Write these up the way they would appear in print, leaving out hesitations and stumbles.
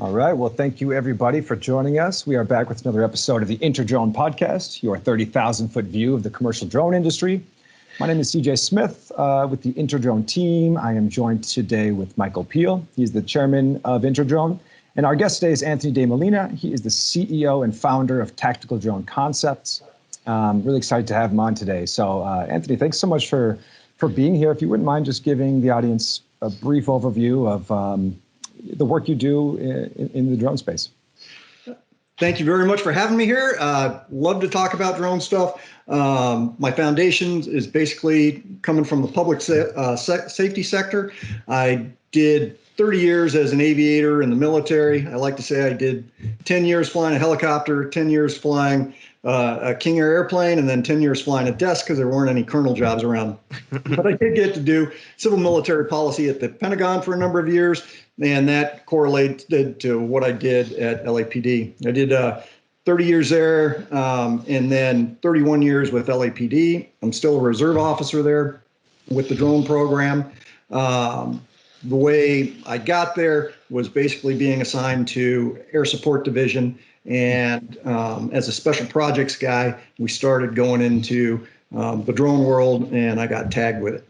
All right. Well, thank you, everybody, for joining us. We are back with another episode of the InterDrone Podcast, your 30,000-foot view of the commercial drone industry. My name is CJ Smith with the InterDrone team. I am joined today with Michael Peel. He's the chairman of InterDrone. And our guest today is Anthony DeMolina. He is the CEO and founder of Tactical Drone Concepts. Really excited to have him on today. So, Anthony, thanks so much for being here. If you wouldn't mind just giving the audience a brief overview of the work you do in the drone space. Thank you very much for having me here. Love to talk about drone stuff. My foundation is basically coming from the public safety sector. I did 30 years as an aviator in the military. I like to say I did 10 years flying a helicopter, 10 years flying a King Air airplane, and then 10 years flying a desk because there weren't any colonel jobs around. But I did get to do civil military policy at the Pentagon for a number of years, and that correlated to what I did at LAPD. I did 30 years there, and then 31 years with LAPD. I'm still a reserve officer there with the drone program. The way I got there was basically being assigned to Air Support Division. And as a special projects guy, we started going into the drone world, and I got tagged with it.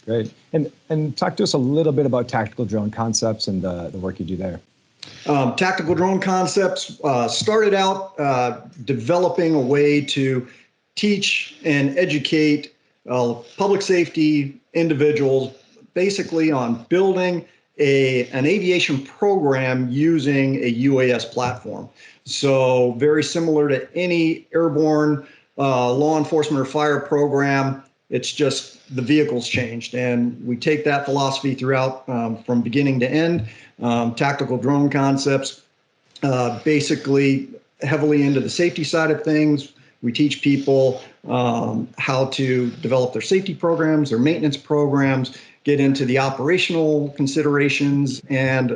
Great. And talk to us a little bit about Tactical Drone Concepts and the work you do there. Tactical Drone Concepts started out developing a way to teach and educate public safety individuals basically on building an aviation program using a UAS platform. So very similar to any airborne law enforcement or fire program, it's just the vehicles changed. And we take that philosophy throughout from beginning to end. Tactical Drone Concepts, basically heavily into the safety side of things. We teach people how to develop their safety programs, their maintenance programs, get into the operational considerations, and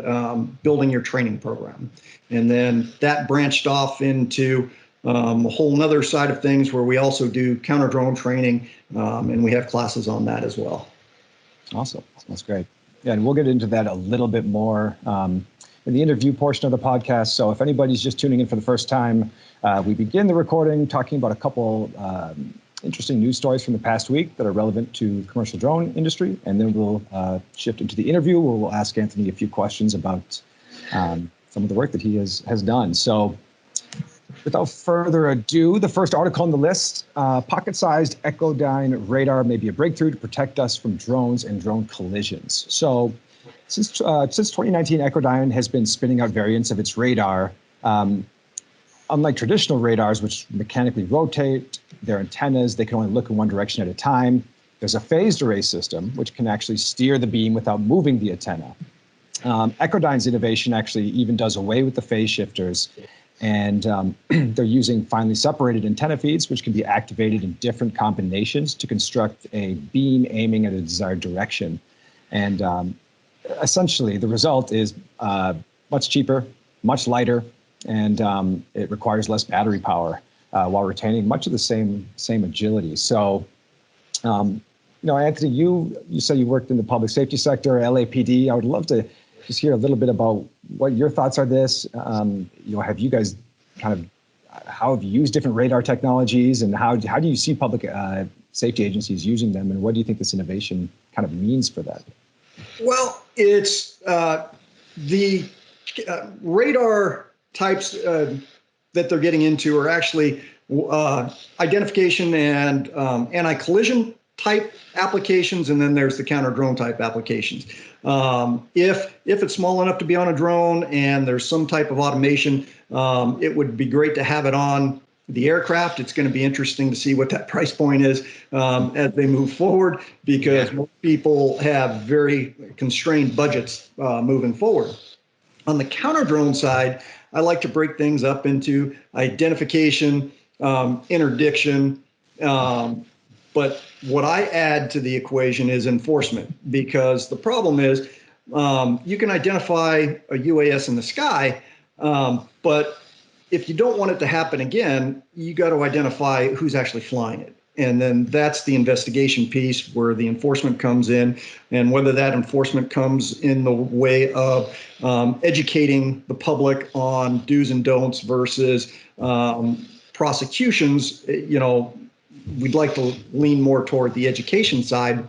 building your training program. And then that branched off into a whole nother side of things where we also do counter drone training, and we have classes on that as well. Awesome. That's great. Yeah, and we'll get into that a little bit more in the interview portion of the podcast. So if anybody's just tuning in for the first time, we begin the recording talking about a couple interesting news stories from the past week that are relevant to the commercial drone industry. And then we'll shift into the interview where we'll ask Anthony a few questions about some of the work that he has done. So without further ado, the first article on the list, pocket-sized Echodyne radar may be a breakthrough to protect us from drones and drone collisions. So since 2019, Echodyne has been spinning out variants of its radar. Unlike traditional radars, which mechanically rotate their antennas, they can only look in one direction at a time. There's a phased array system, which can actually steer the beam without moving the antenna. Echodyne's innovation actually even does away with the phase shifters, and they're using finely separated antenna feeds, which can be activated in different combinations to construct a beam aiming at a desired direction. And essentially, the result is much cheaper, much lighter, and it requires less battery power while retaining much of the same agility. So, Anthony, you said you worked in the public safety sector, LAPD. I would love to just hear a little bit about what your thoughts are this. Have you guys how have you used different radar technologies, and how do you see public safety agencies using them, and what do you think this innovation kind of means for that? Well, it's the radar types that they're getting into are actually identification and anti-collision type applications, and then there's the counter drone type applications. If it's small enough to be on a drone and there's some type of automation, it would be great to have it on the aircraft. It's going to be interesting to see what that price point is as they move forward, because most people have very constrained budgets moving forward. On the counter drone side, I like to break things up into identification, interdiction, but what I add to the equation is enforcement, because the problem is you can identify a UAS in the sky, but if you don't want it to happen again, you got to identify who's actually flying it. And then that's the investigation piece where the enforcement comes in, and whether that enforcement comes in the way of educating the public on do's and don'ts versus prosecutions. We'd like to lean more toward the education side,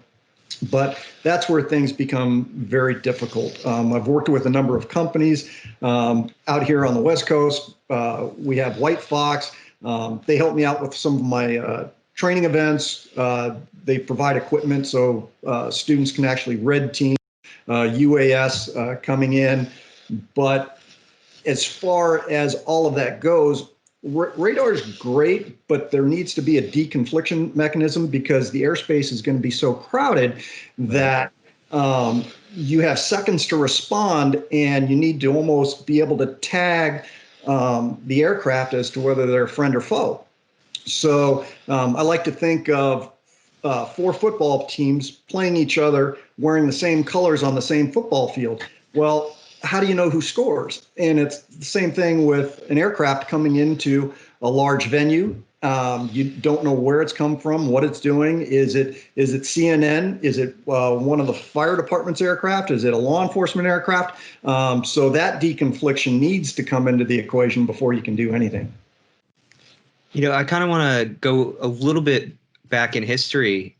but that's where things become very difficult. I've worked with a number of companies out here on the West Coast. We have White Fox. They help me out with some of my training events. They provide equipment so students can actually red team UAS coming in. But as far as all of that goes, radar is great, but there needs to be a deconfliction mechanism because the airspace is going to be so crowded that you have seconds to respond, and you need to almost be able to tag the aircraft as to whether they're friend or foe. So I like to think of 4 football teams playing each other wearing the same colors on the same football field. Well, how do you know who scores? And it's the same thing with an aircraft coming into a large venue. You don't know where it's come from, what it's doing. Is it CNN? Is it one of the fire department's aircraft? Is it a law enforcement aircraft? So that deconfliction needs to come into the equation before you can do anything. I kind of want to go a little bit back in history.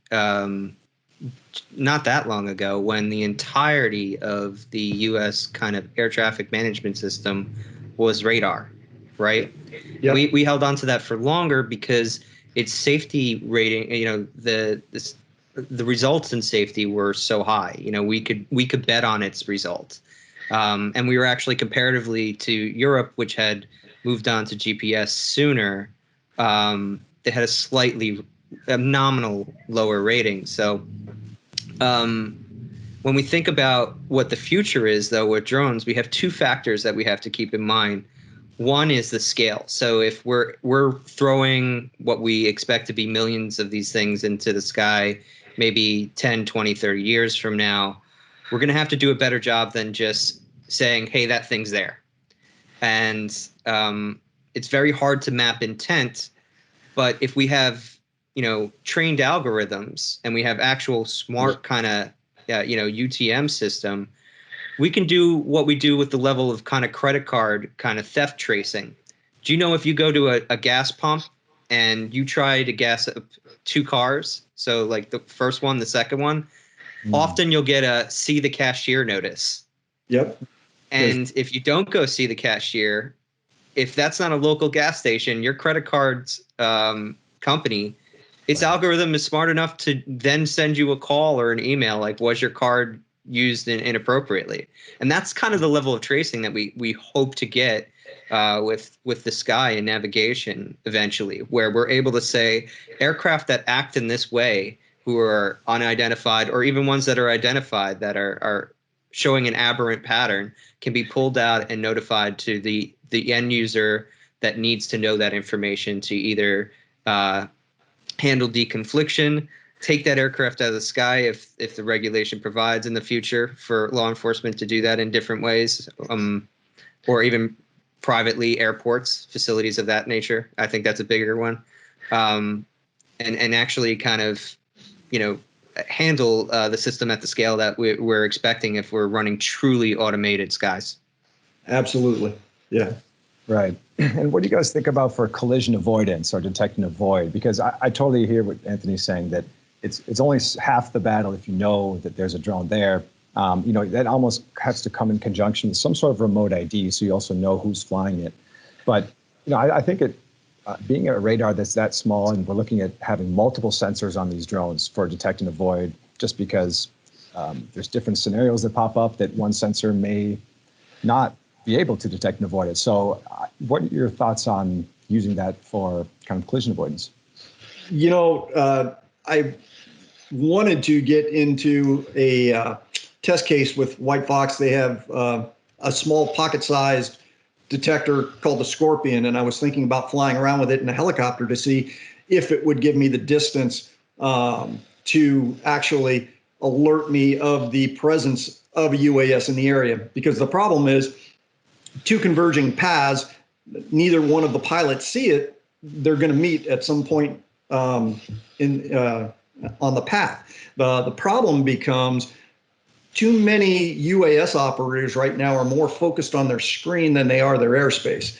Not that long ago, when the entirety of the U.S. kind of air traffic management system was radar, right? Yep. We held on to that for longer because its safety rating, the results in safety were so high. We could bet on its results, and we were actually comparatively to Europe, which had moved on to GPS sooner. They had a nominal lower rating. So when we think about what the future is, though, with drones, we have 2 factors that we have to keep in mind. One is the scale. So if we're throwing what we expect to be millions of these things into the sky, maybe 10, 20, 30 years from now, we're going to have to do a better job than just saying, hey, that thing's there. And it's very hard to map intent. But if we have trained algorithms and we have actual smart kind of, UTM system, we can do what we do with the level of kind of credit card kind of theft tracing. Do you know if you go to a gas pump and you try to gas up 2 cars, so like the first one, the second one, often you'll get a see the cashier notice. Yep. And if you don't go see the cashier, if that's not a local gas station, your credit card's company, its algorithm is smart enough to then send you a call or an email like, was your card used inappropriately? And that's kind of the level of tracing that we hope to get with the sky and navigation eventually, where we're able to say aircraft that act in this way, who are unidentified, or even ones that are identified that are showing an aberrant pattern, can be pulled out and notified to the end user that needs to know that information to either handle deconfliction, take that aircraft out of the sky if the regulation provides in the future for law enforcement to do that in different ways, or even privately airports, facilities of that nature. I think that's a bigger one, and actually kind of handle the system at the scale that we're expecting if we're running truly automated skies. Absolutely. Yeah. Right. And what do you guys think about for collision avoidance or detect and avoid? Because I totally hear what Anthony's saying, that it's only half the battle if you know that there's a drone there. That almost has to come in conjunction with some sort of remote ID, so you also know who's flying it. But I think being a radar that's that small, and we're looking at having multiple sensors on these drones for detect and avoid, just because there's different scenarios that pop up that one sensor may not be able to detect and avoid it. So what are your thoughts on using that for kind of collision avoidance? I wanted to get into a test case with White Fox. They have a small pocket-sized detector called the Scorpion, and I was thinking about flying around with it in a helicopter to see if it would give me the distance to actually alert me of the presence of a UAS in the area. Because the problem is 2 converging paths, neither one of the pilots see it. They're going to meet at some point on the path. The problem becomes too many UAS operators right now are more focused on their screen than they are their airspace.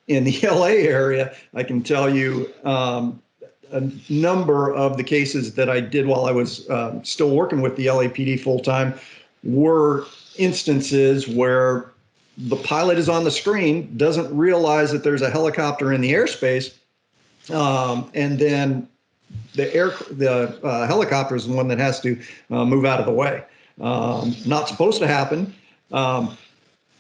In the LA area, I can tell you a number of the cases that I did while I was still working with the LAPD full time were instances where the pilot is on the screen, doesn't realize that there's a helicopter in the airspace, and then the helicopter is the one that has to move out of the way. Not supposed to happen.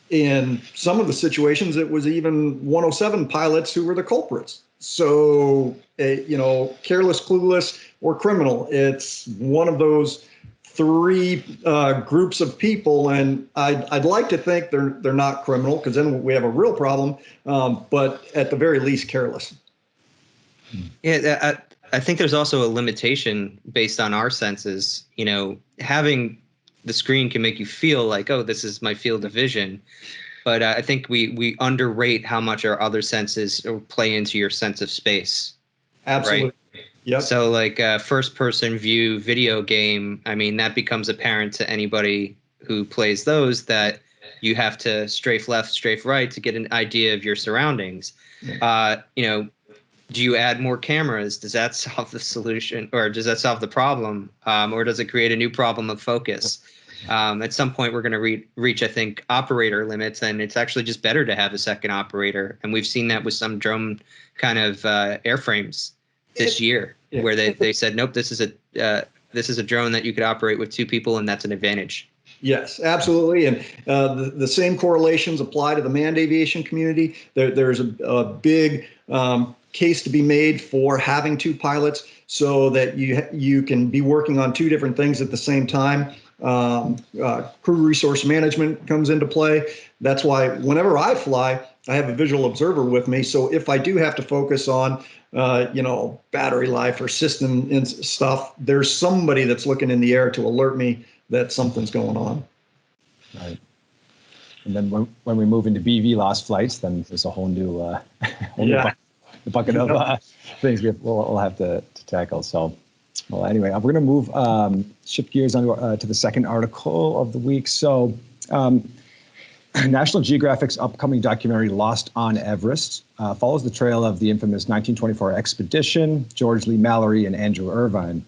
In some of the situations, it was even 107 pilots who were the culprits. So, careless, clueless, or criminal. It's one of those three groups of people, and I'd like to think they're not criminal, because then we have a real problem. But at the very least, careless. Yeah, I think there's also a limitation based on our senses. Having the screen can make you feel like, oh, this is my field of vision. But I think we underrate how much our other senses play into your sense of space. Absolutely. Right? Yep. So like first person view video game, I mean, that becomes apparent to anybody who plays those, that you have to strafe left, strafe right to get an idea of your surroundings. Yeah. Do you add more cameras? Does that solve the solution, or does that solve the problem? Or does it create a new problem of focus? At some point, we're going to reach, I think, operator limits, and it's actually just better to have a second operator. And we've seen that with some drone kind of airframes this year, where they said, nope, this is a drone that you could operate with two people, and that's an advantage. Yes, absolutely. And the same correlations apply to the manned aviation community. There's a big case to be made for having two pilots so that you can be working on two different things at the same time. Crew resource management comes into play. That's why whenever I fly, I have a visual observer with me. So if I do have to focus on, battery life or system and stuff, there's somebody that's looking in the air to alert me that something's going on. Right. And then when we move into BV lost flights, then there's a whole new, new bucket of things we'll have to tackle. So, well, anyway, we're going to move, shift gears on to the second article of the week. So, National Geographic's upcoming documentary Lost on Everest follows the trail of the infamous 1924 expedition, George Lee Mallory and Andrew Irvine.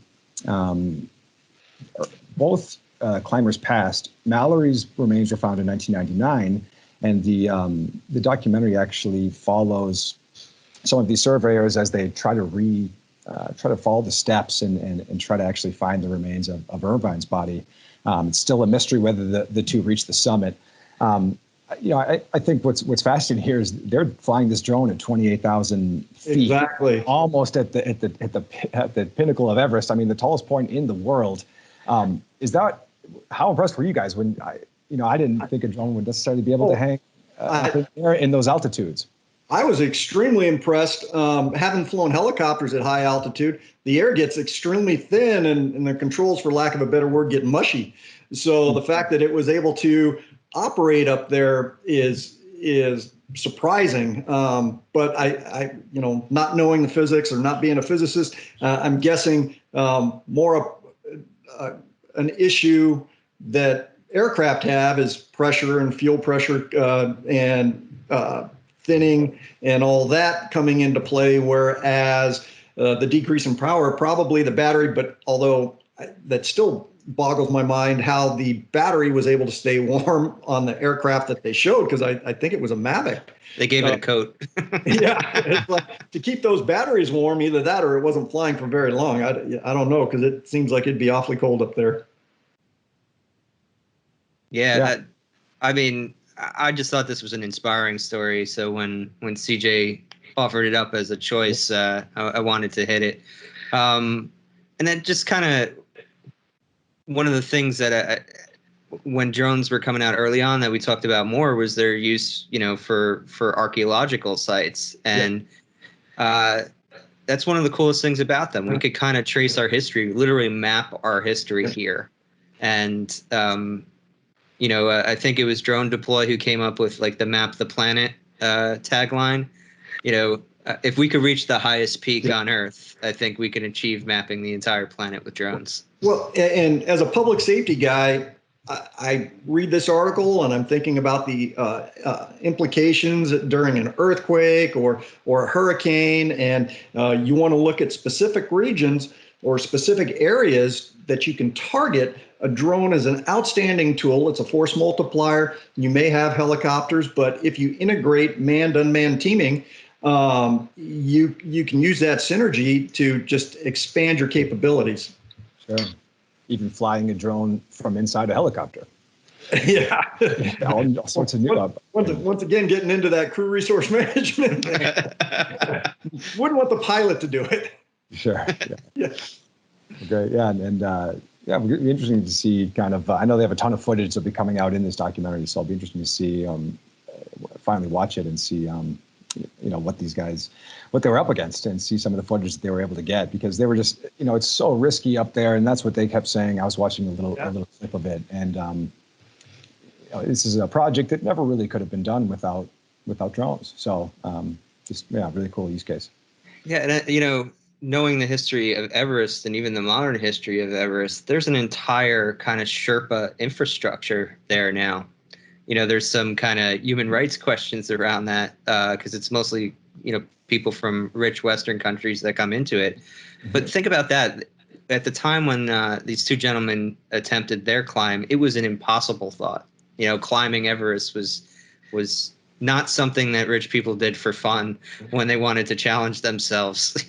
Both climbers passed. Mallory's remains were found in 1999, and the documentary actually follows some of these surveyors as they try to follow the steps and try to actually find the remains of Irvine's body. It's still a mystery whether the two reached the summit. I think what's fascinating here is they're flying this drone at 28,000 feet, exactly, almost at the pinnacle of Everest. I mean, the tallest point in the world. How impressed were you guys when I didn't think a drone would necessarily be able to hang in those altitudes? I was extremely impressed. Having flown helicopters at high altitude, the air gets extremely thin and the controls, for lack of a better word, get mushy. So the fact that it was able to operate up there is surprising. But I not knowing the physics or not being a physicist, I'm guessing more an issue that aircraft have is pressure and fuel pressure and thinning and all that coming into play, whereas the decrease in power, probably the battery, but although that still boggles my mind how the battery was able to stay warm on the aircraft that they showed, because I think it was a Mavic. They gave it a coat. Yeah, it's like, to keep those batteries warm, either that or it wasn't flying for very long. I don't know, because it seems like it'd be awfully cold up there. Yeah. I mean, I just thought this was an inspiring story. So when CJ offered it up as a choice, I wanted to hit it. And then just kind of one of the things that when drones were coming out early on that we talked about more was their use, for archaeological sites. And that's one of the coolest things about them. We could kind of trace our history, literally map our history here. And I think it was Drone Deploy who came up with like the Map the Planet tagline. If we could reach the highest peak on Earth, I think we can achieve mapping the entire planet with drones. Well, and as a public safety guy, I read this article and I'm thinking about the implications during an earthquake or a hurricane, and you want to look at specific regions or specific areas that you can target. A drone is an outstanding tool. It's a force multiplier. You may have helicopters, but if you integrate manned-unmanned teaming, you can use that synergy to just expand your capabilities. Sure. Even flying a drone from inside a helicopter. Yeah. All sorts of new. Once again, getting into that crew resource management. Wouldn't want the pilot to do it. Sure. Yeah. Great. Yeah. And yeah, it'll be interesting to see kind of, I know they have a ton of footage that'll be coming out in this documentary, so it'll be interesting to see, finally watch it and see, what these guys, what they were up against, and see some of the footage that they were able to get, because they were just, it's so risky up there. And that's what they kept saying. I was watching a little clip of it. And this is a project that never really could have been done without drones. So really cool use case. Yeah. And, knowing the history of Everest and even the modern history of Everest, there's an entire kind of Sherpa infrastructure there now. There's some kind of human rights questions around that because it's mostly, people from rich Western countries that come into it. Mm-hmm. But think about that. At the time when these two gentlemen attempted their climb, it was an impossible thought. Climbing Everest was not something that rich people did for fun when they wanted to challenge themselves,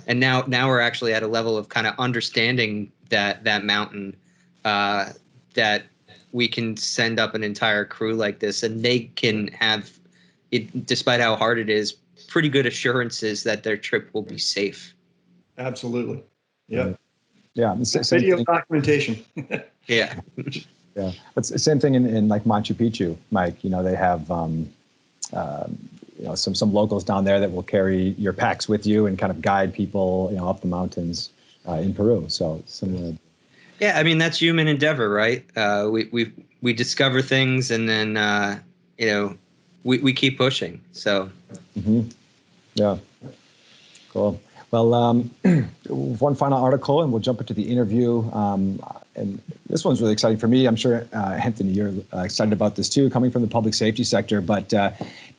and now we're actually at a level of kind of understanding that mountain, that we can send up an entire crew like this, and they can have it, despite how hard it is, pretty good assurances that their trip will be safe. Absolutely. Yeah. Yeah. Video documentation. Yeah. Yeah, it's the same thing in like Machu Picchu, Mike. They have some locals down there that will carry your packs with you and kind of guide people up the mountains in Peru. So similar. Yeah, I mean that's human endeavor, right? We discover things and then we keep pushing. So. Mm-hmm. Yeah. Cool. Well, one final article, and we'll jump into the interview. And this one's really exciting for me. I'm sure, Anthony, you're excited about this too, coming from the public safety sector. But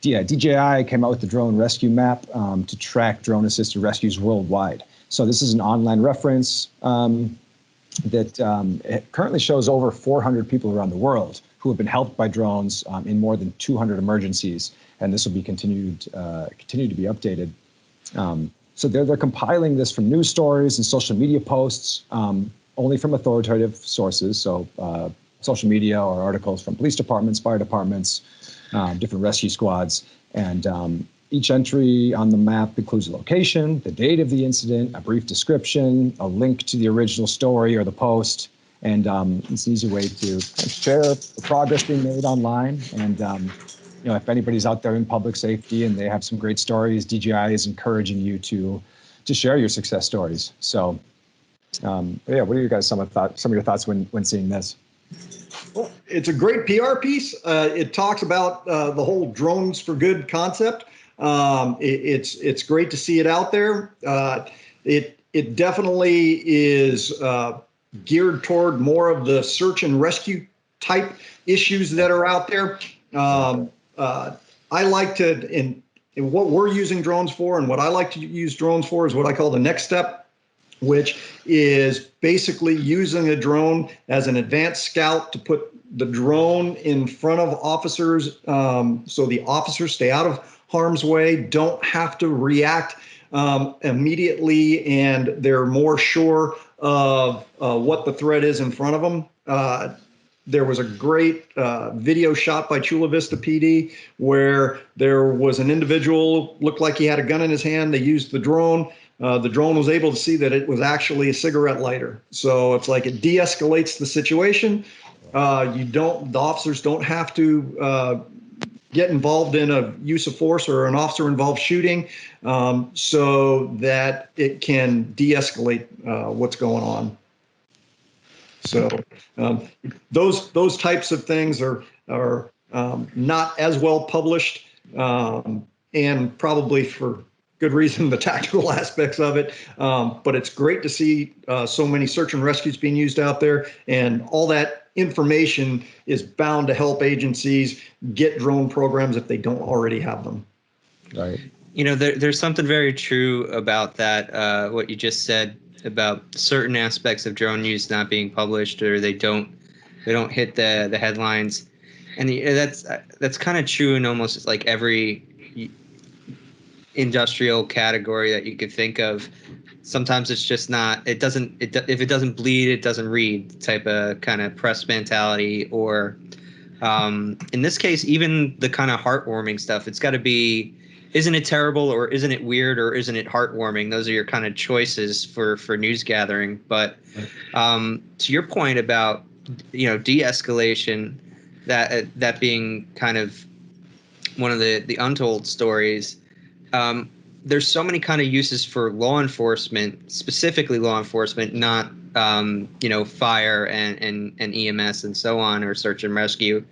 DJI came out with the drone rescue map to track drone-assisted rescues worldwide. So this is an online reference that it currently shows over 400 people around the world who have been helped by drones in more than 200 emergencies. And this will be continue to be updated. So they're compiling this from news stories and social media posts, only from authoritative sources. So social media or articles from police departments, fire departments, different rescue squads. And each entry on the map includes a location, the date of the incident, a brief description, a link to the original story or the post. And it's an easy way to share the progress being made online. And if anybody's out there in public safety and they have some great stories, DJI is encouraging you to share your success stories. So, what are you guys some of your thoughts when seeing this? Well, it's a great PR piece. It talks about the whole drones for good concept. It's great to see it out there. It definitely is geared toward more of the search and rescue type issues that are out there. I like to, in what we're using drones for, and what I like to use drones for is what I call the next step, which is basically using a drone as an advanced scout to put the drone in front of officers, so the officers stay out of harm's way, don't have to react immediately, and they're more sure of what the threat is in front of them. There was a great video shot by Chula Vista PD where there was an individual, looked like he had a gun in his hand. They used the drone. The drone was able to see that it was actually a cigarette lighter. So it's like it de-escalates the situation. The officers don't have to get involved in a use of force or an officer involved shooting, so that it can de-escalate what's going on. So those types of things are not as well published, and probably for good reason, the tactical aspects of it. But it's great to see so many search and rescues being used out there, and all that information is bound to help agencies get drone programs if they don't already have them. Right. There's something very true about that. What you just said about certain aspects of drone use not being published, or they don't hit the headlines, and that's kind of true in almost like every industrial category that you could think of. Sometimes it's just not. If it doesn't bleed, it doesn't read type of kind of press mentality, or in this case, even the kind of heartwarming stuff. It's got to be. Isn't it terrible, or isn't it weird, or isn't it heartwarming? Those are your kind of choices for news gathering. But to your point about de-escalation, that being kind of one of the untold stories. There's so many kind of uses for law enforcement, specifically law enforcement, not fire and EMS and so on, or search and rescue,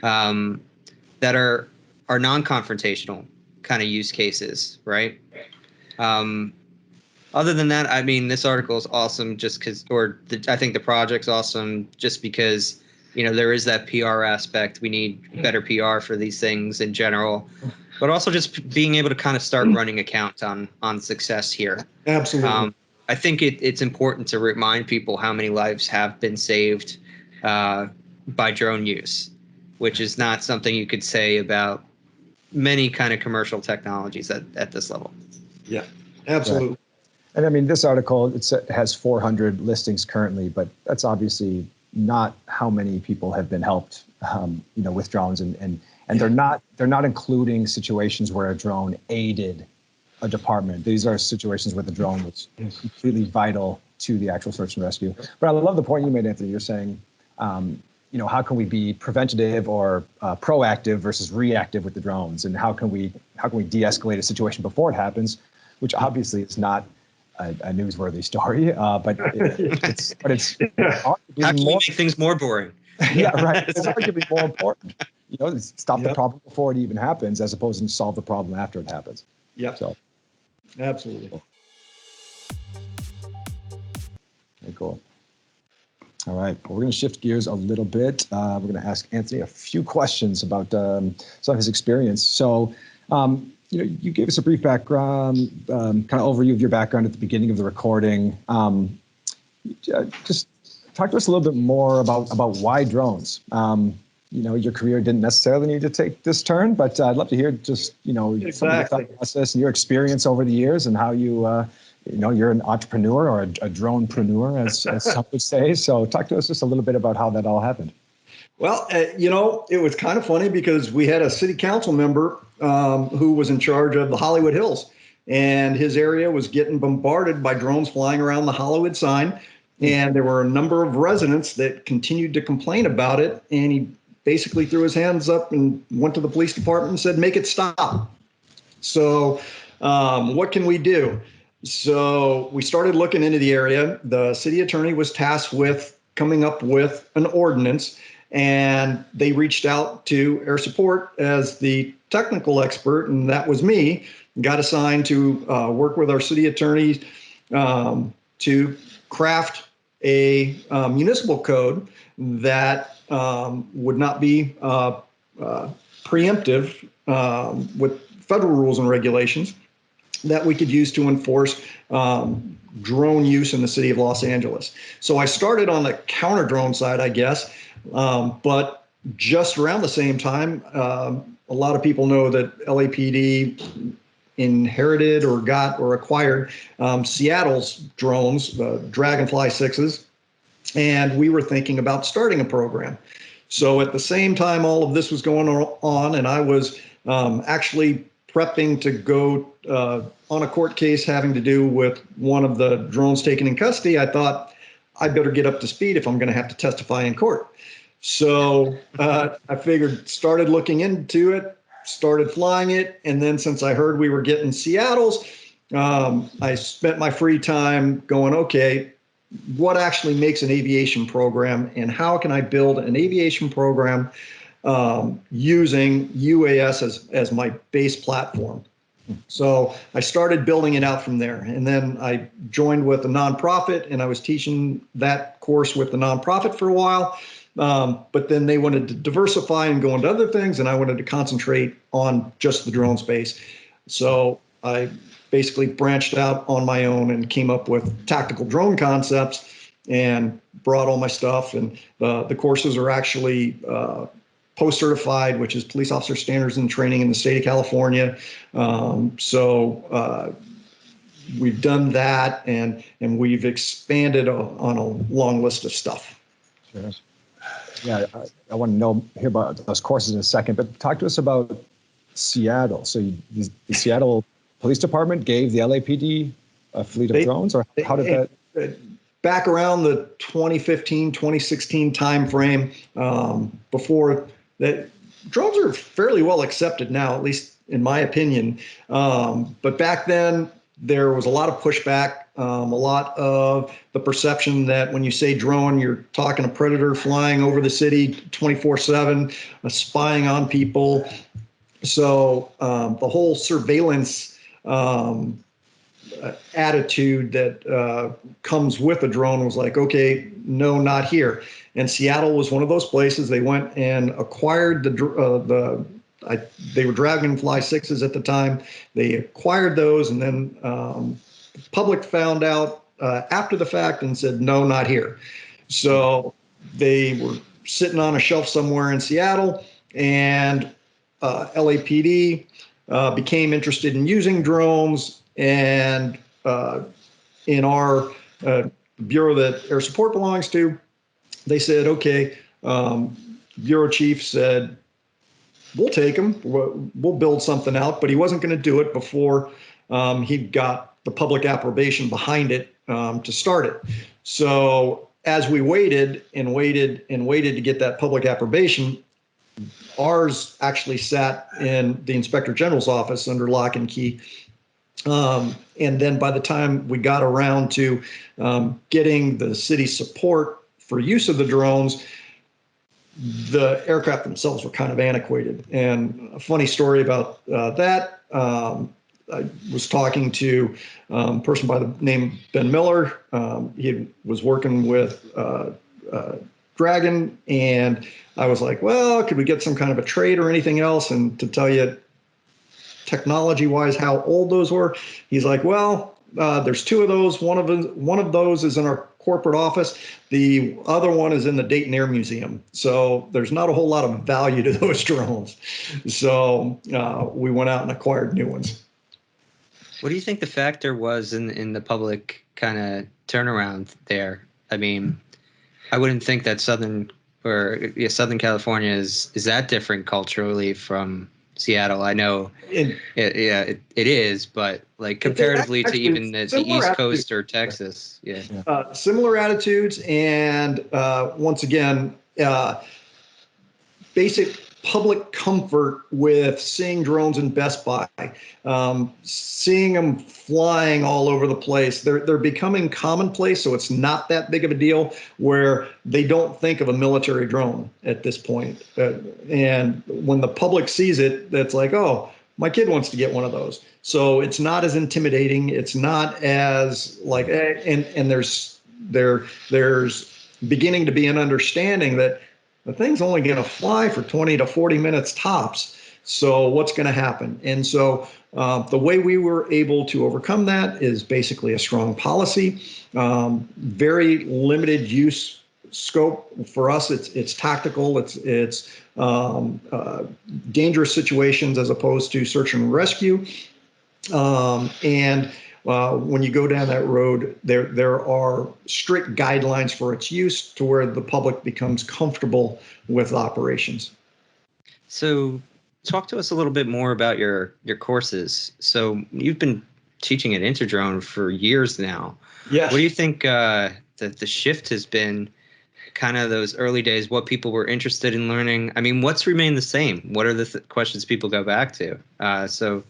that are non-confrontational kind of use cases, right? Other than that, I mean, this article is awesome just because, I think the project's awesome just because, there is that PR aspect. We need better PR for these things in general, but also just being able to kind of start running accounts on success here. Absolutely. I think it's important to remind people how many lives have been saved by drone use, which is not something you could say about many kind of commercial technologies at this level. Yeah, absolutely. Right. And I mean, this article, it has 400 listings currently, but that's obviously not how many people have been helped, with drones, and they're not including situations where a drone aided a department. These are situations where the drone was completely vital to the actual search and rescue. But I love the point you made, Anthony. You're saying, how can we be preventative or proactive versus reactive with the drones, and how can we de-escalate a situation before it happens, which obviously is not a newsworthy story, but it's how can we make things more boring? Yeah, right. It's arguably more important. Stop the problem before it even happens, as opposed to solve the problem after it happens. Yeah. So, absolutely. Very cool. All right. Well, we're going to shift gears a little bit. We're going to ask Anthony a few questions about some of his experience. So, you gave us a brief background, kind of overview of your background at the beginning of the recording. Just talk to us a little bit more about why drones. Your career didn't necessarily need to take this turn, but I'd love to hear just, some of the thought process and your experience over the years, and how you, you're an entrepreneur, or a dronepreneur, as some would say. So talk to us just a little bit about how that all happened. Well, it was kind of funny because we had a city council member who was in charge of the Hollywood Hills, and his area was getting bombarded by drones flying around the Hollywood sign. And there were a number of residents that continued to complain about it. And he basically threw his hands up and went to the police department and said, make it stop. So what can we do? So we started looking into the area. The city attorney was tasked with coming up with an ordinance, and they reached out to Air Support as the technical expert, and that was me. Got assigned to work with our city attorney to craft a municipal code that would not be preemptive with federal rules and regulations that we could use to enforce drone use in the city of Los Angeles. So I started on the counter drone side, I guess, but just around the same time, a lot of people know that LAPD inherited or got or acquired Seattle's drones, the Dragonfly 6s, and we were thinking about starting a program. So at the same time all of this was going on, and I was actually prepping to go on a court case having to do with one of the drones taken in custody, I thought I better get up to speed if I'm going to have to testify in court. So I figured, started looking into it, started flying it. And then since I heard we were getting Seattle's, I spent my free time going, okay, what actually makes an aviation program, and how can I build an aviation program using UAS as my base platform. So I started building it out from there. And then I joined with a nonprofit, and I was teaching that course with the nonprofit for a while. But then they wanted to diversify and go into other things, and I wanted to concentrate on just the drone space. So I basically branched out on my own and came up with tactical drone concepts and brought all my stuff. And the courses are actually post-certified, which is police officer standards and training in the state of California. So we've done that, and we've expanded on a long list of stuff. Sure. Yeah, I want to hear about those courses in a second, but talk to us about Seattle. So the Seattle Police Department gave the LAPD a fleet of drones, or how did that? Back around the 2015, 2016 timeframe, before that, drones are fairly well accepted now, at least in my opinion. But back then, there was a lot of pushback, a lot of the perception that when you say drone, you're talking a predator flying over the city 24/7, spying on people. So the whole surveillance attitude that comes with a drone was like, okay, no, not here. And Seattle was one of those places. They went and acquired they were Dragonfly 6s at the time. They acquired those, and then the public found out after the fact and said, no, not here. So they were sitting on a shelf somewhere in Seattle, and LAPD became interested in using drones. And in our bureau that air support belongs to, they said, okay, bureau chief said, we'll take them, we'll build something out, but he wasn't going to do it before he got the public approbation behind it to start it. So as we waited to get that public approbation, ours actually sat in the Inspector General's office under lock and key. And then by the time we got around to getting the city support for use of the drones, the aircraft themselves were kind of antiquated. And a funny story about that, I was talking to a person by the name of Ben Miller. He was working with Dragon, and I was like, well, could we get some kind of a trade or anything else? And to tell you technology-wise how old those were, he's like, well, there's two of those. One of those is in our corporate office. The other one is in the Dayton Air Museum. So there's not a whole lot of value to those drones. So we went out and acquired new ones. What do you think the factor was in the public kind of turnaround there? I mean, I wouldn't think that Southern California is that different culturally from Seattle. I know it is, but like comparatively to even the East Coast or Texas, similar attitudes, and once again, basic public comfort with seeing drones in Best Buy, seeing them flying all over the place. They're becoming commonplace, so it's not that big of a deal where they don't think of a military drone at this point. And when the public sees it, that's like, oh, my kid wants to get one of those. So it's not as intimidating. It's not as like, and there's beginning to be an understanding that the thing's only going to fly for 20 to 40 minutes tops. So what's going to happen? And so the way we were able to overcome that is basically a strong policy, very limited use scope for us. It's tactical. It's dangerous situations as opposed to search and rescue. When you go down that road, there are strict guidelines for its use to where the public becomes comfortable with operations. So talk to us a little bit more about your courses. So you've been teaching at InterDrone for years now. Yes. What do you think that the shift has been, kind of those early days, what people were interested in learning? I mean, what's remained the same? What are the questions people go back to? So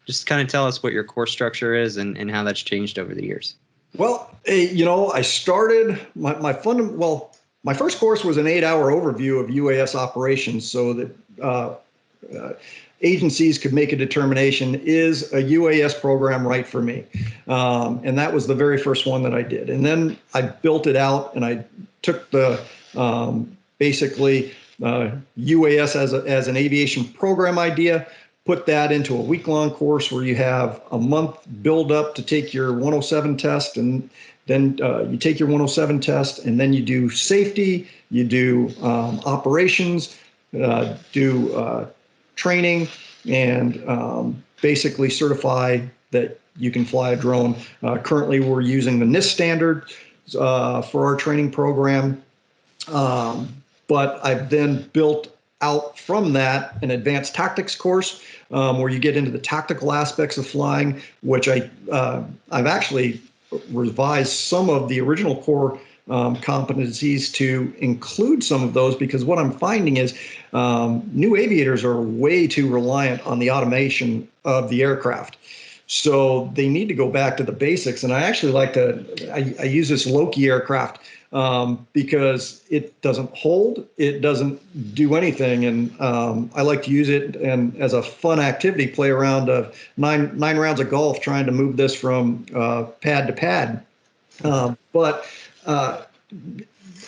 just kind of tell us what your course structure is and how that's changed over the years. Well, I started my my first course was an 8-hour overview of UAS operations so that agencies could make a determination, is a UAS program right for me? And that was the very first one that I did. And then I built it out, and I took the basically UAS as an aviation program idea, put that into a week-long course where you have a month build up to take your 107 test, and then you take your 107 test, and then you do safety, you do operations, do training, and basically certify that you can fly a drone. Currently, we're using the NIST standard for our training program. But I've then built out from that an advanced tactics course where you get into the tactical aspects of flying, which I've actually revised some of the original core competencies to include some of those, because what I'm finding is new aviators are way too reliant on the automation of the aircraft. So they need to go back to the basics. And I actually I use this Loki aircraft because it doesn't hold, it doesn't do anything. And I like to use it and as a fun activity, play around nine rounds of golf, trying to move this from pad to pad. But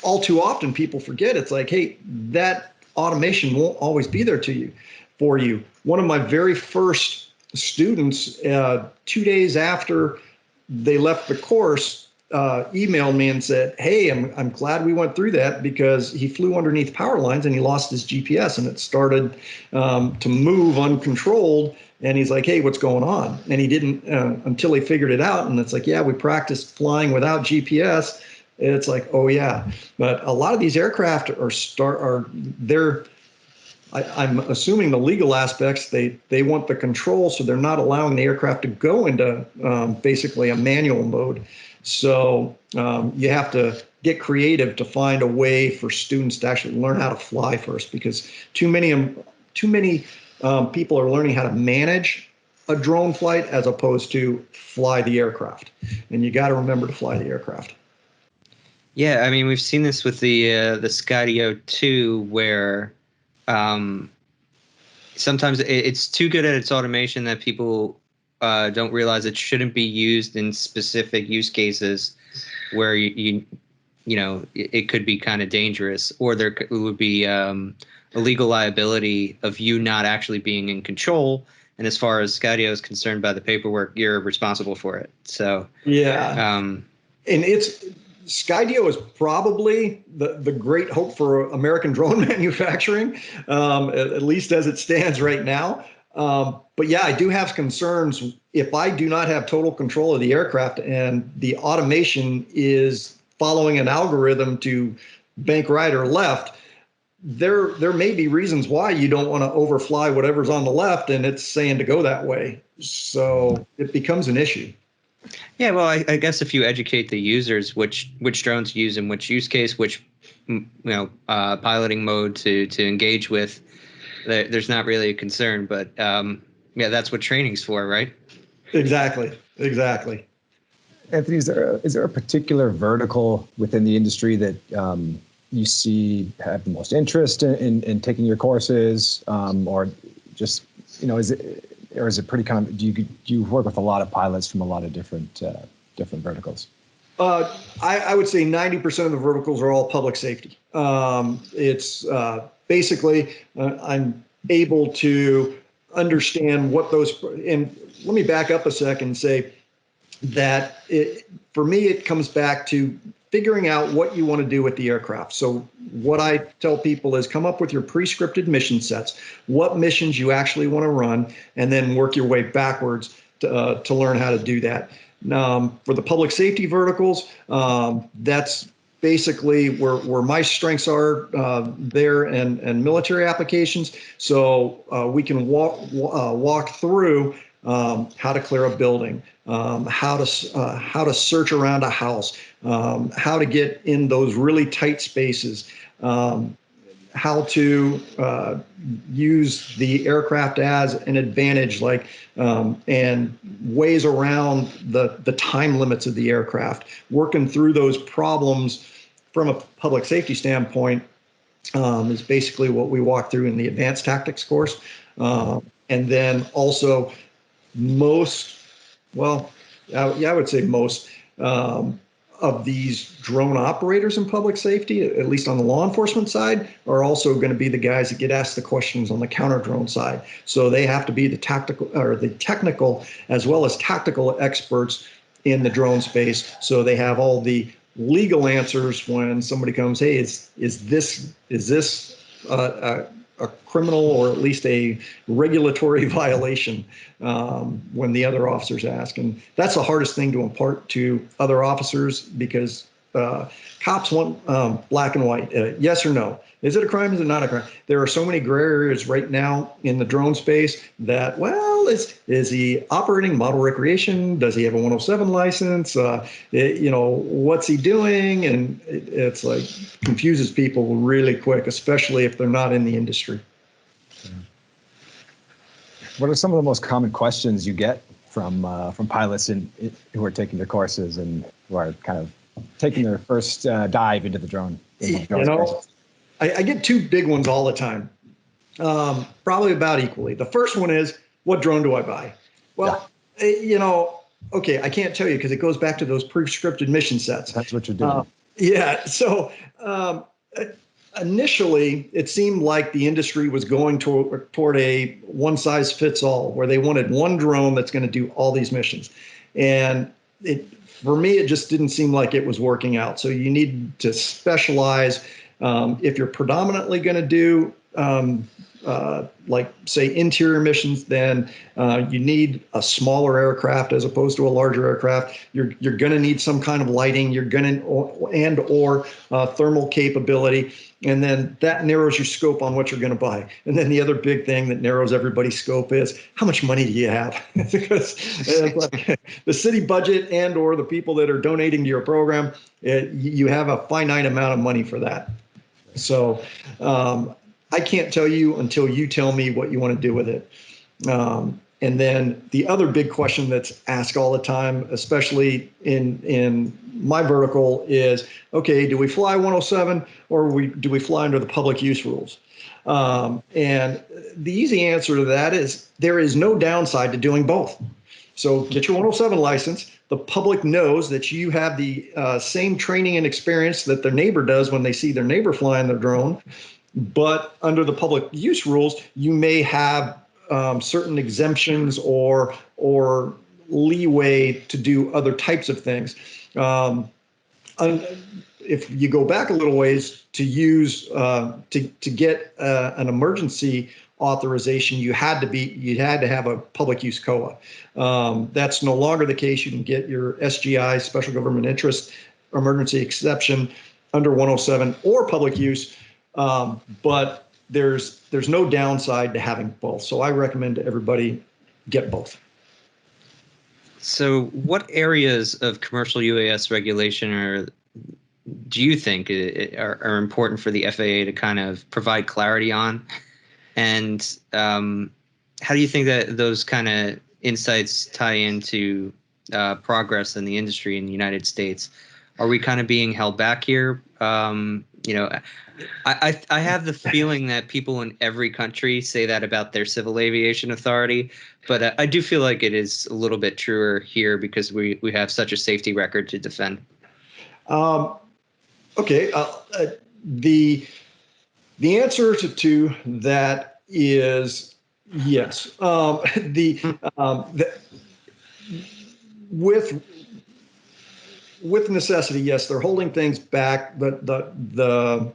all too often people forget, it's like, hey, that automation won't always be there for you. One of my very first students, 2 days after they left the course, emailed me and said, hey, I'm glad we went through that, because he flew underneath power lines and he lost his GPS, and it started to move uncontrolled. And he's like, hey, what's going on? And he didn't until he figured it out. And it's like, yeah, we practiced flying without GPS. It's like, oh yeah. But a lot of these aircraft I'm assuming the legal aspects, they want the control, so they're not allowing the aircraft to go into basically a manual mode. So you have to get creative to find a way for students to actually learn how to fly first, because too many people are learning how to manage a drone flight as opposed to fly the aircraft. And you got to remember to fly the aircraft. Yeah, I mean, we've seen this with the Skydio 2, where sometimes it's too good at its automation that people don't realize it shouldn't be used in specific use cases where you know it could be kind of dangerous, or there would be a legal liability of you not actually being in control. And as far as Skydio is concerned, by the paperwork, you're responsible for it. So yeah, and Skydio is probably the great hope for American drone manufacturing, at least as it stands right now. But yeah, I do have concerns if I do not have total control of the aircraft and the automation is following an algorithm to bank right or left. There may be reasons why you don't want to overfly whatever's on the left and it's saying to go that way. So it becomes an issue. Yeah, well, I guess if you educate the users which drones to use in which use case, which piloting mode to engage with, there's not really a concern. But yeah, that's what training's for, right? Exactly. Anthony, is there a particular vertical within the industry that you see have the most interest in taking your courses, or just is it pretty common? Do you work with a lot of pilots from a lot of different verticals? I would say 90% of the verticals are all public safety. It's basically I'm able to understand what those, and let me back up a second and say that for me, it comes back to figuring out what you want to do with the aircraft. So what I tell people is come up with your pre-scripted mission sets, what missions you actually want to run, and then work your way backwards to learn how to do that. For the public safety verticals, that's basically where my strengths are there, and military applications. So we can walk through how to clear a building, how to search around a house, how to get in those really tight spaces, how to use the aircraft as an advantage, and ways around the time limits of the aircraft, working through those problems from a public safety standpoint, is basically what we walk through in the advanced tactics course. And then also I would say most of these drone operators in public safety, at least on the law enforcement side, are also going to be the guys that get asked the questions on the counter drone side. So they have to be the technical as well as tactical experts in the drone space. So they have all the legal answers when somebody comes, hey, is this a criminal or at least a regulatory violation, when the other officers ask. And that's the hardest thing to impart to other officers, because cops want black and white, yes or no. Is it a crime? Is it not a crime? There are so many gray areas right now in the drone space that, well, is he operating model recreation? Does he have a 107 license? What's he doing? And it's like confuses people really quick, especially if they're not in the industry. What are some of the most common questions you get from pilots who are taking their courses and who are kind of taking their first dive into the drone? I get two big ones all the time, probably about equally. The first one is, what drone do I buy? Well, okay, I can't tell you because it goes back to those pre-scripted mission sets. That's what you're doing. So initially, it seemed like the industry was going toward a one-size-fits-all, where they wanted one drone that's going to do all these missions. And for me, it just didn't seem like it was working out. So you need to specialize. If you're predominantly going to do, like say interior missions, then you need a smaller aircraft as opposed to a larger aircraft. You're going to need some kind of lighting. You're going to or thermal capability, and then that narrows your scope on what you're going to buy. And then the other big thing that narrows everybody's scope is, how much money do you have? Because like the city budget and or the people that are donating to your program, you have a finite amount of money for that. So I can't tell you until you tell me what you want to do with it. And then the other big question that's asked all the time, especially in my vertical, is, okay, do we fly 107 or do we fly under the public use rules? And the easy answer to that is there is no downside to doing both. So get your 107 license. The public knows that you have the same training and experience that their neighbor does when they see their neighbor flying their drone. But under the public use rules, you may have certain exemptions or leeway to do other types of things. If you go back a little ways, to use to get an emergency authorization, you had to have a public use COA. That's no longer the case. You can get your SGI, special government interest emergency exception, under 107 or public use, but there's no downside to having both. So I recommend to everybody get both. So what areas of commercial UAS regulation do you think are important for the FAA to kind of provide clarity on? And how do you think that those kind of insights tie into progress in the industry in the United States? Are we kind of being held back here? I have the feeling that people in every country say that about their civil aviation authority, but I do feel like it is a little bit truer here because we have such a safety record to defend. Okay. The answer to that is yes. With necessity, yes, they're holding things back. But the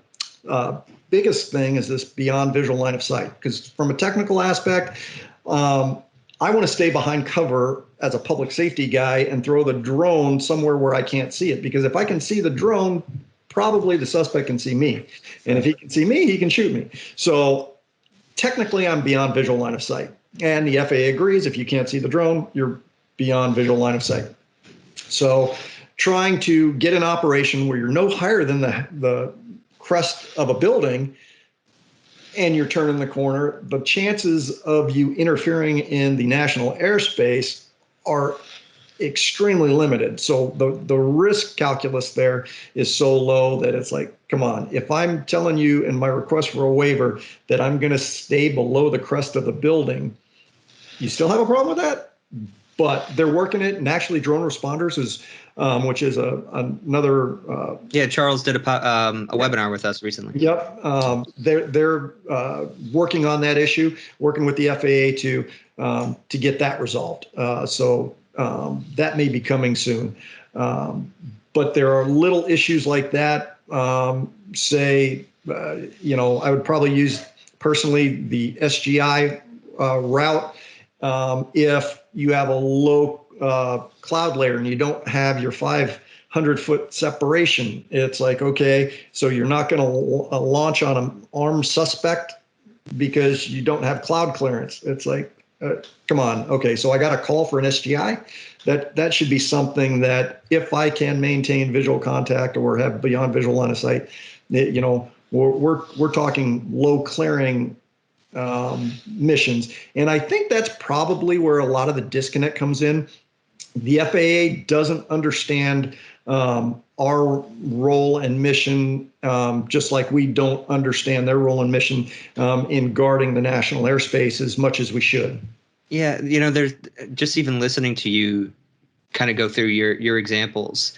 biggest thing is this beyond visual line of sight. Because from a technical aspect, I want to stay behind cover as a public safety guy and throw the drone somewhere where I can't see it. Because if I can see the drone, probably the suspect can see me. And if he can see me, he can shoot me. So technically, I'm beyond visual line of sight. And the FAA agrees, if you can't see the drone, you're beyond visual line of sight. So trying to get an operation where you're no higher than the crest of a building and you're turning the corner, the chances of you interfering in the national airspace are extremely limited. So the risk calculus there is so low that it's like, come on, if I'm telling you in my request for a waiver that I'm going to stay below the crest of the building, you still have a problem with that? But they're working it, and actually drone responders is, which is another. Charles did a webinar with us recently. Yep, they're working on that issue, working with the FAA to get that resolved. So that may be coming soon. But there are little issues like that. I would probably use personally the SGI route. If you have a low cloud layer and you don't have your 500-foot separation, it's like, okay, so you're not going to launch on an armed suspect because you don't have cloud clearance. It's like, come on. Okay, so I got a call for an SGI. That should be something that if I can maintain visual contact or have beyond visual line of sight, we're talking low clearing missions. And I think that's probably where a lot of the disconnect comes in. The FAA doesn't understand our role and mission, just like we don't understand their role and mission in guarding the national airspace as much as we should. Yeah, there's just even listening to you kind of go through your examples.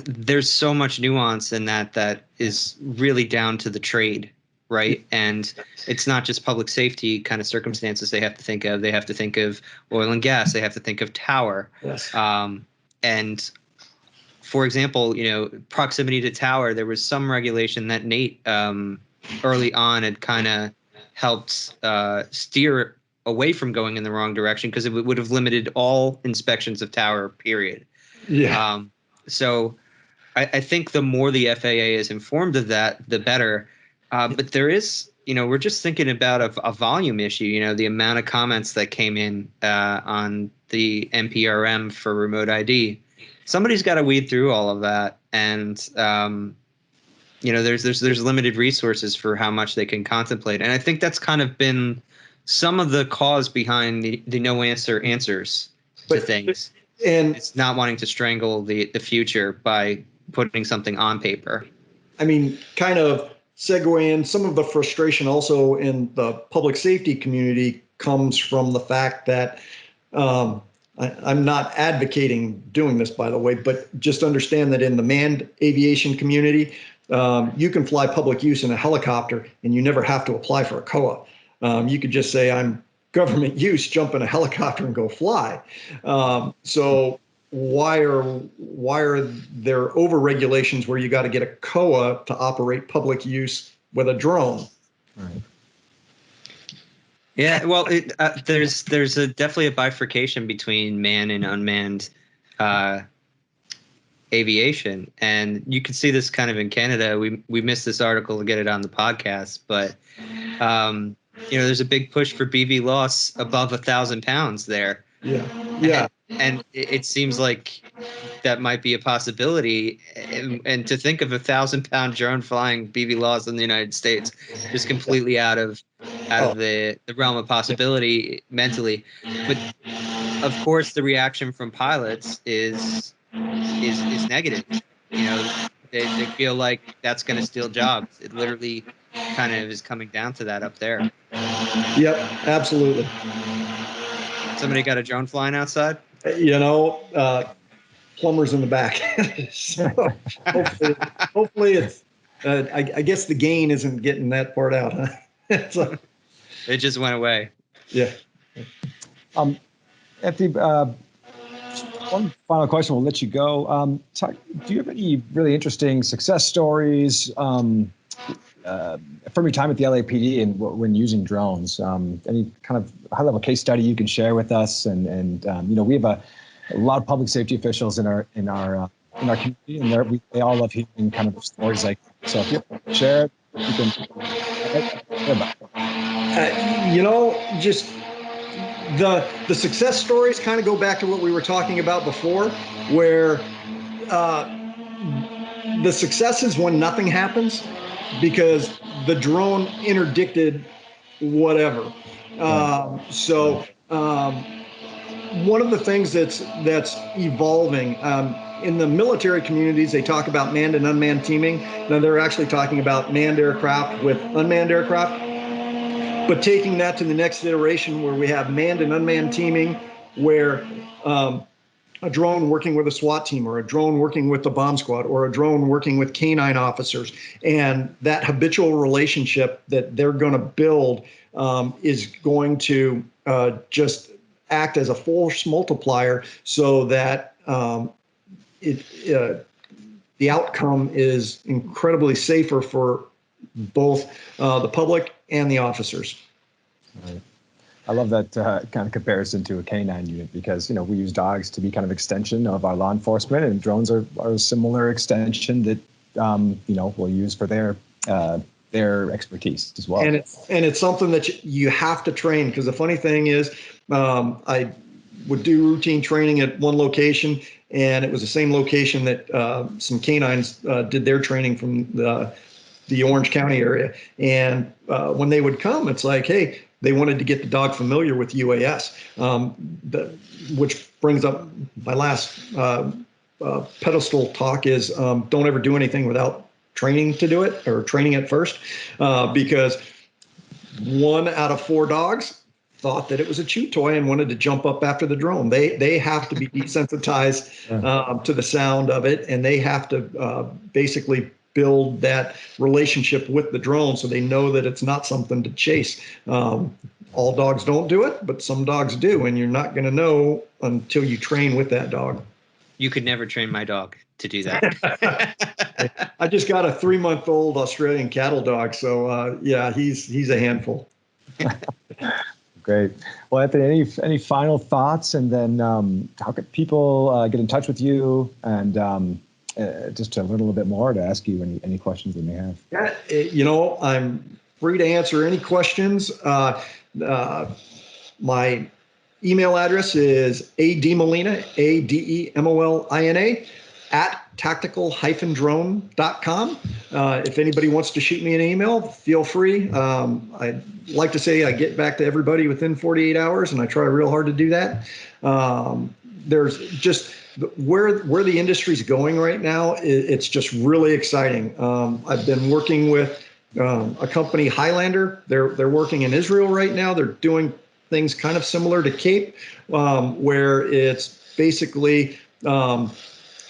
There's so much nuance in that is really down to the trade. Right. And it's not just public safety kind of circumstances they have to think of. They have to think of oil and gas. They have to think of tower. Yes. And for example, proximity to tower, there was some regulation that Nate early on had kind of helped steer away from going in the wrong direction because it would have limited all inspections of tower, period. Yeah. So I think the more the FAA is informed of that, the better. But there is, we're just thinking about a volume issue, the amount of comments that came in on the NPRM for remote ID. Somebody's got to weed through all of that. And, there's limited resources for how much they can contemplate. And I think that's kind of been some of the cause behind the no answers to things. And it's not wanting to strangle the future by putting something on paper. I mean, kind of segue in, some of the frustration also in the public safety community comes from the fact that I'm not advocating doing this, by the way, but just understand that in the manned aviation community, you can fly public use in a helicopter and you never have to apply for a COA. You could just say, I'm government use, jump in a helicopter and go fly. So why are there over regulations where you got to get a COA to operate public use with a drone? Right. Yeah, well, there's definitely a bifurcation between manned and unmanned aviation, and you can see this kind of in Canada. We missed this article to get it on the podcast, but there's a big push for BV loss above 1,000 pounds there. Yeah. And it seems like that might be a possibility. And to think of 1,000-pound drone flying BV laws in the United States, just completely out of the realm of possibility mentally. But of course, the reaction from pilots is negative. They feel like that's going to steal jobs. It literally kind of is coming down to that up there. Yep, absolutely. Somebody got a drone flying outside? Plumbers in the back. So hopefully it's, I guess the gain isn't getting that part out, huh? So, it just went away. Yeah. Anthony, one final question, we'll let you go. Do you have any really interesting success stories from your time at the LAPD and when using drones? Any kind of high-level case study you can share with us? And we have a lot of public safety officials in our community, and they all love hearing kind of stories like that. So if you share it, you can share about it. Just the success stories kind of go back to what we were talking about before, where the success is when nothing happens because the drone interdicted whatever. one of the things that's evolving in the military communities, they talk about manned and unmanned teaming. Now they're actually talking about manned aircraft with unmanned aircraft, but taking that to the next iteration where we have manned and unmanned teaming, where a drone working with a SWAT team, or a drone working with the bomb squad, or a drone working with canine officers. And that habitual relationship that they're going to build is going to just act as a force multiplier, so that the outcome is incredibly safer for both the public and the officers. Right. I love that kind of comparison to a canine unit, because, we use dogs to be kind of extension of our law enforcement, and drones are a similar extension that, we'll use for their expertise as well. And it's something that you have to train, because the funny thing is, I would do routine training at one location, and it was the same location that some canines did their training from the Orange County area. And when they would come, it's like, hey, they wanted to get the dog familiar with UAS, which brings up my last pedestal talk is don't ever do anything without training to do it, or training it first, because 1 out of 4 dogs thought that it was a chew toy and wanted to jump up after the drone. They have to be desensitized to the sound of it, and they have to basically build that relationship with the drone so they know that it's not something to chase. All dogs don't do it, but some dogs do, and you're not going to know until you train with that dog. You could never train my dog to do that. I just got a 3-month-old Australian cattle dog, so yeah, he's a handful. Great. Well, Anthony, any final thoughts, and then how can people get in touch with you, and just to learn a little bit more, to ask you any questions they may have? Yeah, I'm free to answer any questions. My email address is ademolina, ADEMOLINA, @tactical-drone.com. If anybody wants to shoot me an email, feel free. I'd like to say I get back to everybody within 48 hours, and I try real hard to do that. There's just where the industry's going right now, it's just really exciting. I've been working with a company, Highlander. They're working in Israel right now. They're doing things kind of similar to CAPE, where it's basically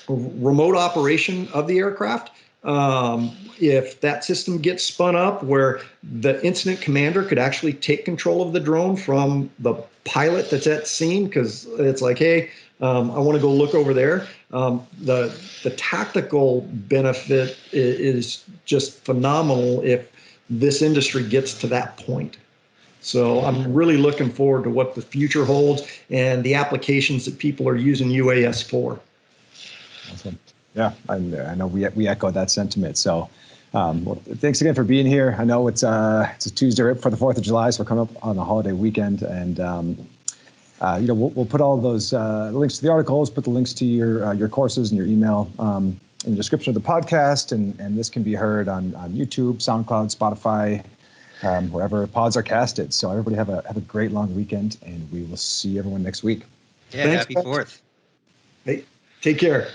remote operation of the aircraft. If that system gets spun up, where the incident commander could actually take control of the drone from the pilot that's at scene, because it's like, hey, I want to go look over there. The tactical benefit is just phenomenal if this industry gets to that point. So I'm really looking forward to what the future holds and the applications that people are using UAS for. Awesome. Yeah, I know we echo that sentiment. So, well, thanks again for being here. I know it's a Tuesday right for the 4th of July, so we're coming up on the holiday weekend, and we'll put all those links to the articles, put the links to your courses and your email in the description of the podcast, and this can be heard on YouTube, SoundCloud, Spotify, wherever pods are casted. So everybody have a great long weekend, and we will see everyone next week. Yeah, Thanks, happy 4th. Hey, take care.